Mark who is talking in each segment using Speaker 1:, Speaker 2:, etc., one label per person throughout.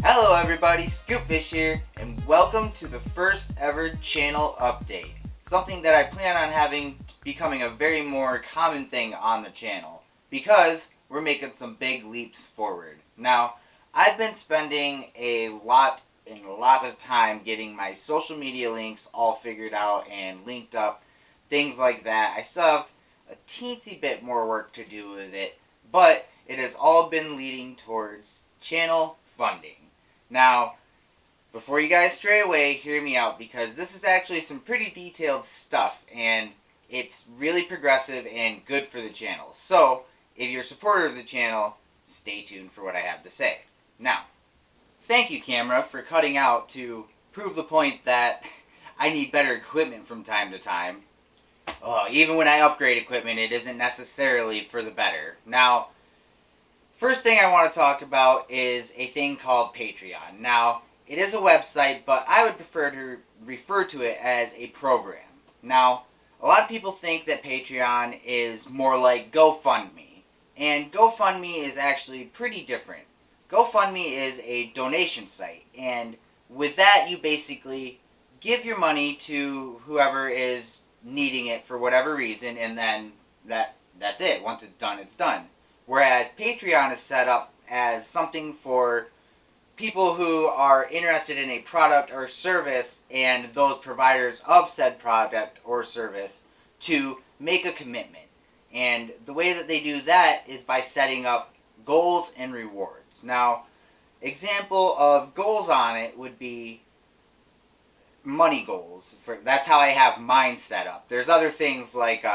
Speaker 1: Hello everybody, ScootFish here, and welcome to the first ever channel update. Something that I plan on having becoming a very more common thing on the channel, because we're making some big leaps forward. Now, I've been spending a lot of time getting my social media links all figured out and linked up, things like that. I still have a teensy bit more work to do with it, but it has all been leading towards channel funding. Now, before you guys stray away, hear me out, because this is actually some pretty detailed stuff, and it's really progressive and good for the channel. So, if you're a supporter of the channel, stay tuned for what I have to say. Now, thank you, camera, for cutting out to prove the point that I need better equipment from time to time. Even when I upgrade equipment, it isn't necessarily for the better. Now, first thing I want to talk about is a thing called Patreon. Now, it is a website, but I would prefer to refer to it as a program. Now, a lot of people think that Patreon is more like GoFundMe, and GoFundMe is actually pretty different. GoFundMe is a donation site, and with that you basically give your money to whoever is needing it for whatever reason, and then that's it. Once it's done, it's done. Whereas Patreon is set up as something for people who are interested in a product or service, and those providers of said product or service to make a commitment. And the way that they do that is by setting up goals and rewards. Now, example of goals on it would be money goals. That's how I have mine set up. There's other things like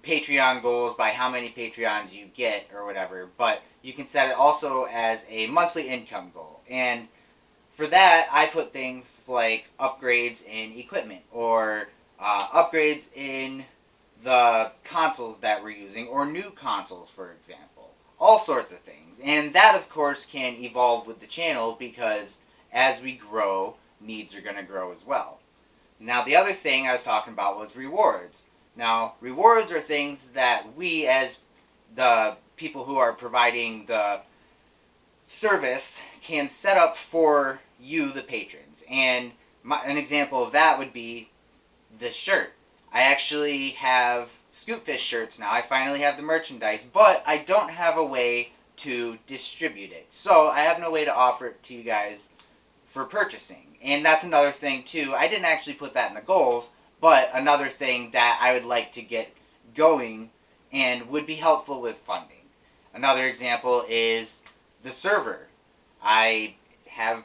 Speaker 1: Patreon goals by how many Patreons you get or whatever, but you can set it also as a monthly income goal. And for that, I put things like upgrades in equipment, or upgrades in the consoles that we're using, or new consoles, for example. All sorts of things. And that, of course, can evolve with the channel, because as we grow, needs are going to grow as well. Now, the other thing I was talking about was rewards. Now, rewards are things that we, as the people who are providing the service, can set up for you, the patrons. And an example of that would be this shirt. I actually have ScootFish shirts now. I finally have the merchandise, but I don't have a way to distribute it. So I have no way to offer it to you guys for purchasing. And that's another thing too. I didn't actually put that in the goals, but another thing that I would like to get going and would be helpful with funding. Another example is the server. I have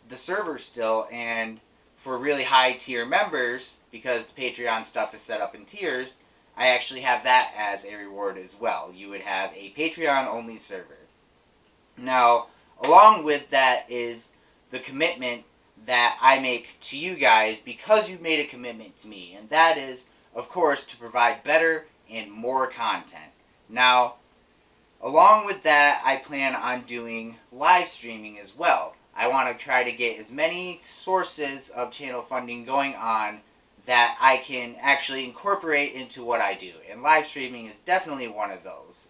Speaker 1: the server still, and for really high tier members, because the Patreon stuff is set up in tiers, I actually have that as a reward as well. You would have a Patreon only server. Now, along with that is the commitment that I make to you guys, because you've made a commitment to me, and that is, of course, to provide better and more content. Now, along with that, I plan on doing live streaming as well. I want to try to get as many sources of channel funding going on that I can actually incorporate into what I do, and live streaming is definitely one of those.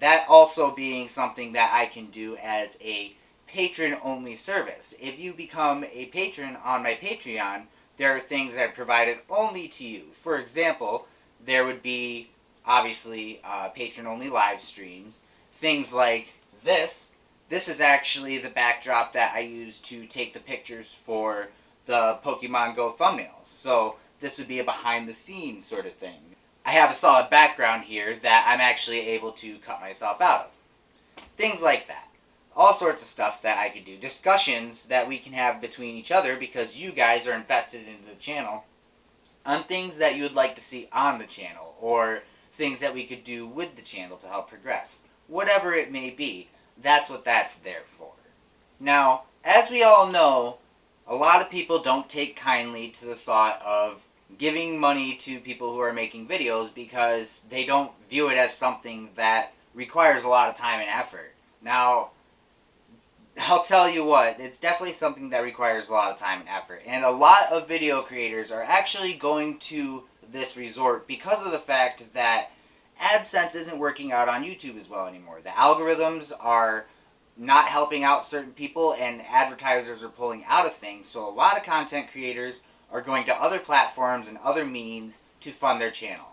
Speaker 1: That also being something that I can do as a patron-only service. If you become a patron on my Patreon, there are things that are provided only to you. For example, there would be, obviously, patron-only live streams. Things like this. This is actually the backdrop that I use to take the pictures for the Pokemon Go thumbnails. So this would be a behind-the-scenes sort of thing. I have a solid background here that I'm actually able to cut myself out of. Things like that. All sorts of stuff that I could do. Discussions that we can have between each other, because you guys are invested into the channel, on things that you would like to see on the channel, or things that we could do with the channel to help progress. Whatever it may be, that's what that's there for. Now, as we all know, a lot of people don't take kindly to the thought of giving money to people who are making videos, because they don't view it as something that requires a lot of time and effort. Now, I'll tell you what, it's definitely something that requires a lot of time and effort. And a lot of video creators are actually going to this resort because of the fact that AdSense isn't working out on YouTube as well anymore. The algorithms are not helping out certain people and advertisers are pulling out of things. So a lot of content creators are going to other platforms and other means to fund their channel.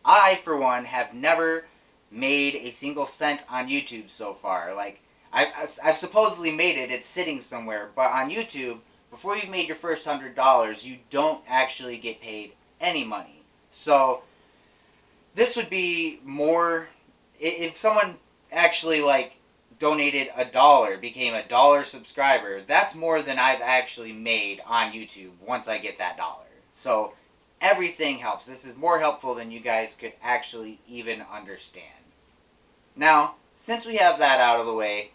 Speaker 1: I, for one, have never made a single cent on YouTube so far. Like, I've supposedly made it, it's sitting somewhere, but on YouTube, before you've made your first $100, you don't actually get paid any money. So, this would be more, if someone actually, like, donated $1, became a dollar subscriber, that's more than I've actually made on YouTube once I get that dollar. So, everything helps. This is more helpful than you guys could actually even understand. Now, since we have that out of the way,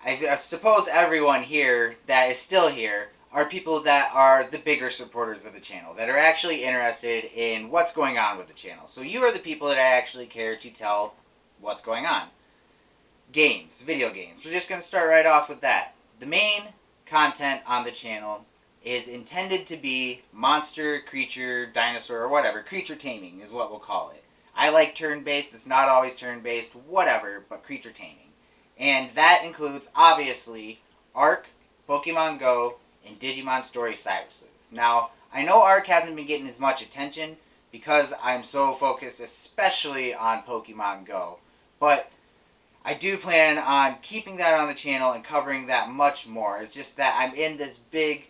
Speaker 1: I suppose everyone here that is still here are people that are the bigger supporters of the channel, that are actually interested in what's going on with the channel. So you are the people that I actually care to tell what's going on. Games, video games. We're just going to start right off with that. The main content on the channel is intended to be monster, creature, dinosaur, or whatever. Creature taming is what we'll call it. I like turn-based. It's not always turn-based, whatever, but creature taming. And that includes, obviously, Ark, Pokemon Go, and Digimon Story Cyber Sleuth. Now, I know Ark hasn't been getting as much attention because I'm so focused especially on Pokemon Go. But I do plan on keeping that on the channel and covering that much more. It's just that I'm in this big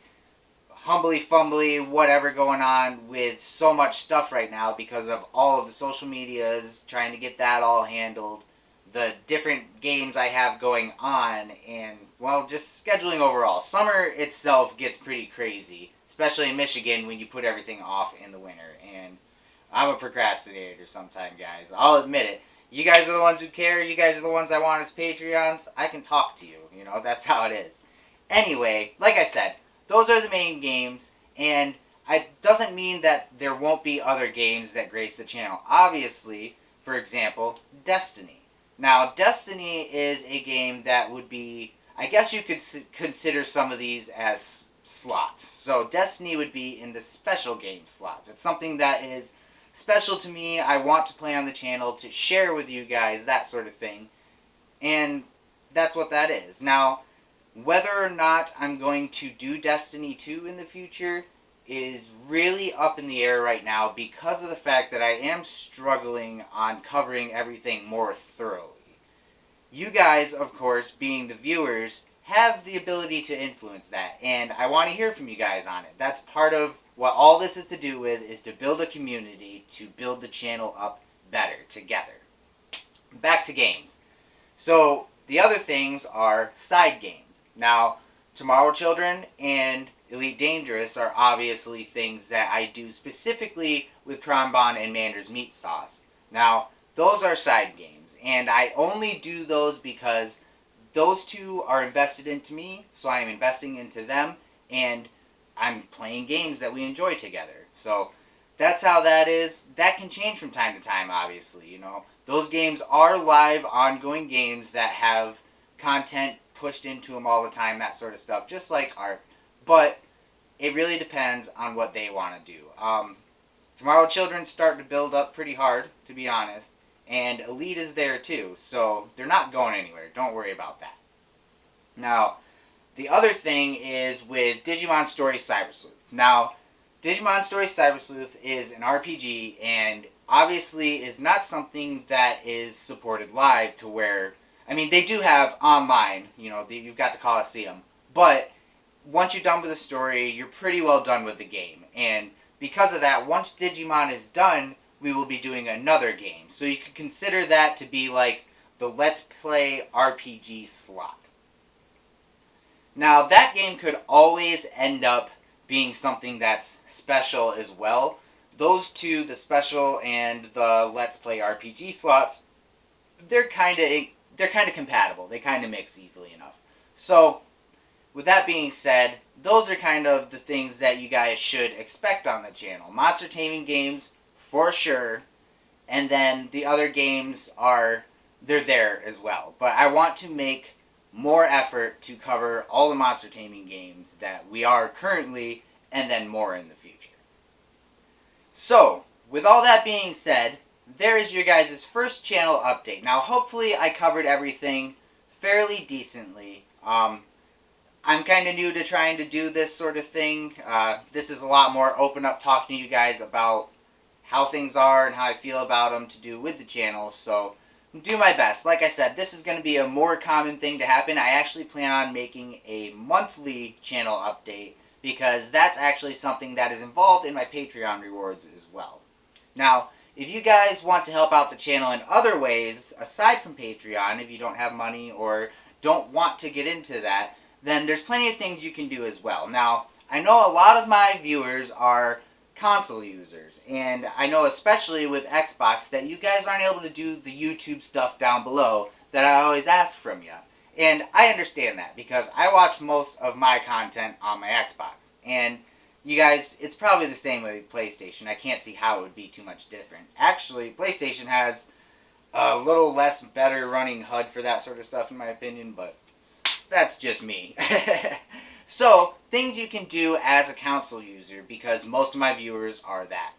Speaker 1: humbly-fumbly whatever going on with so much stuff right now because of all of the social medias, trying to get that all handled, the different games I have going on, and, well, just scheduling overall. Summer itself gets pretty crazy, especially in Michigan when you put everything off in the winter, and I'm a procrastinator sometimes, guys. I'll admit it. You guys are the ones who care. You guys are the ones I want as Patreons. I can talk to you. You know, that's how it is. Anyway, like I said, those are the main games, and it doesn't mean that there won't be other games that grace the channel. Obviously, for example, Destiny. Now, Destiny is a game that would be, I guess you could consider some of these as slots. So Destiny would be in the special game slots. It's something that is special to me. I want to play on the channel to share with you guys, that sort of thing. And that's what that is. Now, whether or not I'm going to do Destiny 2 in the future is really up in the air right now because of the fact that I am struggling on covering everything more thoroughly. You guys, of course, being the viewers, have the ability to influence that, and I want to hear from you guys on it. That's part of what all this is to do with, is to build a community, to build the channel up better together. Back to games. So, the other things are side games. Now, Tomorrow Children and Elite Dangerous are obviously things that I do specifically with Cronbon and Mander's Meat Sauce. Now, those are side games, and I only do those because those two are invested into me, so I am investing into them, and I'm playing games that we enjoy together. So, that's how that is. That can change from time to time, obviously, you know. Those games are live, ongoing games that have content pushed into them all the time, that sort of stuff, just like art. But it really depends on what they want to do. Tomorrow Children's starting to build up pretty hard, to be honest, and Elite is there too, so they're not going anywhere. Don't worry about that. Now, the other thing is with Digimon Story Cyber Sleuth. Now, Digimon Story Cyber Sleuth is an RPG, and obviously is not something that is supported live to where, I mean, they do have online, you know, you've got the Coliseum, but once you're done with the story, you're pretty well done with the game. And because of that, once Digimon is done, we will be doing another game. So you could consider that to be like the Let's Play RPG slot. Now, that game could always end up being something that's special as well. Those two, the special and the Let's Play RPG slots, they're kind of compatible. They kind of mix easily enough. So, with that being said, those are kind of the things that you guys should expect on the channel. Monster taming games, for sure, and then the other games they're there as well. But I want to make more effort to cover all the monster taming games that we are currently, and then more in the future. So, with all that being said, there is your guys' first channel update. Now, hopefully I covered everything fairly decently. I'm kind of new to trying to do this sort of thing. This is a lot more open up talking to you guys about how things are and how I feel about them to do with the channel. So do my best. Like I said, this is going to be a more common thing to happen. I actually plan on making a monthly channel update because that's actually something that is involved in my Patreon rewards as well. Now, if you guys want to help out the channel in other ways aside from Patreon, if you don't have money or don't want to get into that, then there's plenty of things you can do as well. Now, I know a lot of my viewers are console users, and I know especially with Xbox that you guys aren't able to do the YouTube stuff down below that I always ask from you. And I understand that because I watch most of my content on my Xbox. And you guys, it's probably the same with PlayStation. I can't see how it would be too much different. Actually, PlayStation has a little less better running HUD for that sort of stuff in my opinion, but that's just me. So, things you can do as a console user, because most of my viewers are that.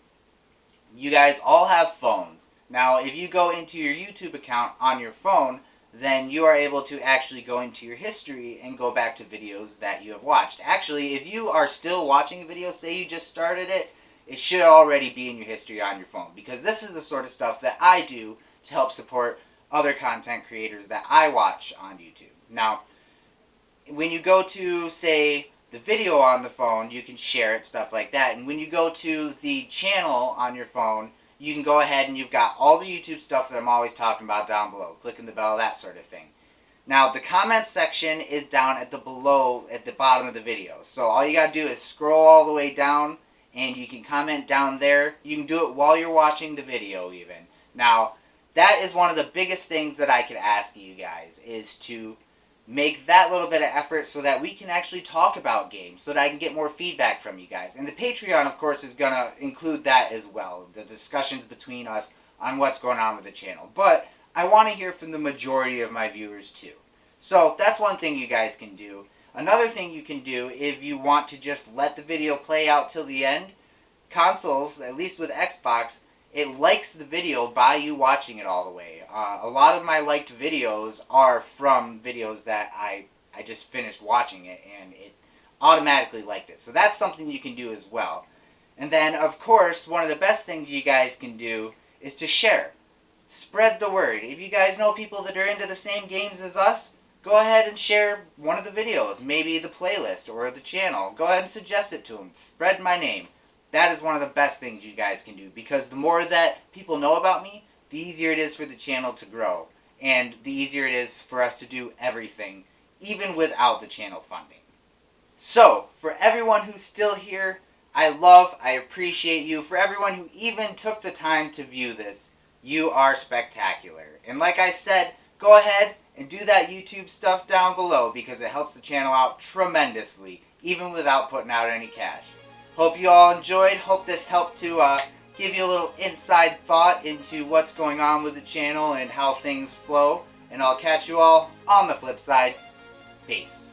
Speaker 1: You guys all have phones. Now, if you go into your YouTube account on your phone, then you are able to actually go into your history and go back to videos that you have watched. Actually, if you are still watching a video, say you just started it, it should already be in your history on your phone, because this is the sort of stuff that I do to help support other content creators that I watch on YouTube. Now, when you go to, say, the video on the phone, you can share it, stuff like that. And when you go to the channel on your phone, you can go ahead and you've got all the YouTube stuff that I'm always talking about down below. Clicking the bell, that sort of thing. Now, the comments section is down at the bottom of the video. So all you got to do is scroll all the way down, and you can comment down there. You can do it while you're watching the video even. Now, that is one of the biggest things that I could ask you guys, is to make that little bit of effort so that we can actually talk about games, so that I can get more feedback from you guys. And the Patreon, of course, is going to include that as well, the discussions between us on what's going on with the channel. But I want to hear from the majority of my viewers too. So that's one thing you guys can do. Another thing you can do, if you want to just let the video play out till the end, consoles, at least with Xbox, it likes the video by you watching it all the way. A lot of my liked videos are from videos that I just finished watching it, and it automatically liked it. So that's something you can do as well. And then, of course, one of the best things you guys can do is to share. Spread the word. If you guys know people that are into the same games as us, go ahead and share one of the videos, maybe the playlist or the channel. Go ahead and suggest it to them. Spread my name. That is one of the best things you guys can do, because the more that people know about me, the easier it is for the channel to grow, and the easier it is for us to do everything, even without the channel funding. So, for everyone who's still here, I appreciate you. For everyone who even took the time to view this, you are spectacular. And like I said, go ahead and do that YouTube stuff down below, because it helps the channel out tremendously, even without putting out any cash. Hope you all enjoyed. Hope this helped to give you a little inside thought into what's going on with the channel and how things flow. And I'll catch you all on the flip side. Peace.